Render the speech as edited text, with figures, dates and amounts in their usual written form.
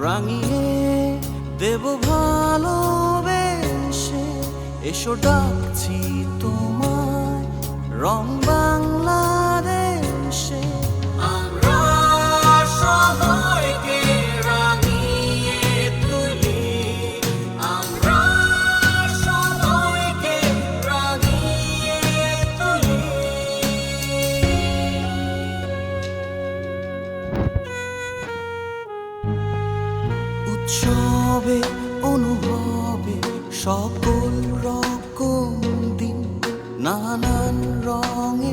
রাঙিয়ে দেব ভালোবেসে। এসো ডাকছি তোমায় রং বাংলাদেশে। আমরা সবাইকে রাঙিয়ে তুলি, আমরা সবাইকে রাঙিয়ে তুলি। উৎসবে অনুভবে সকল রকম দিন, নানান রঙে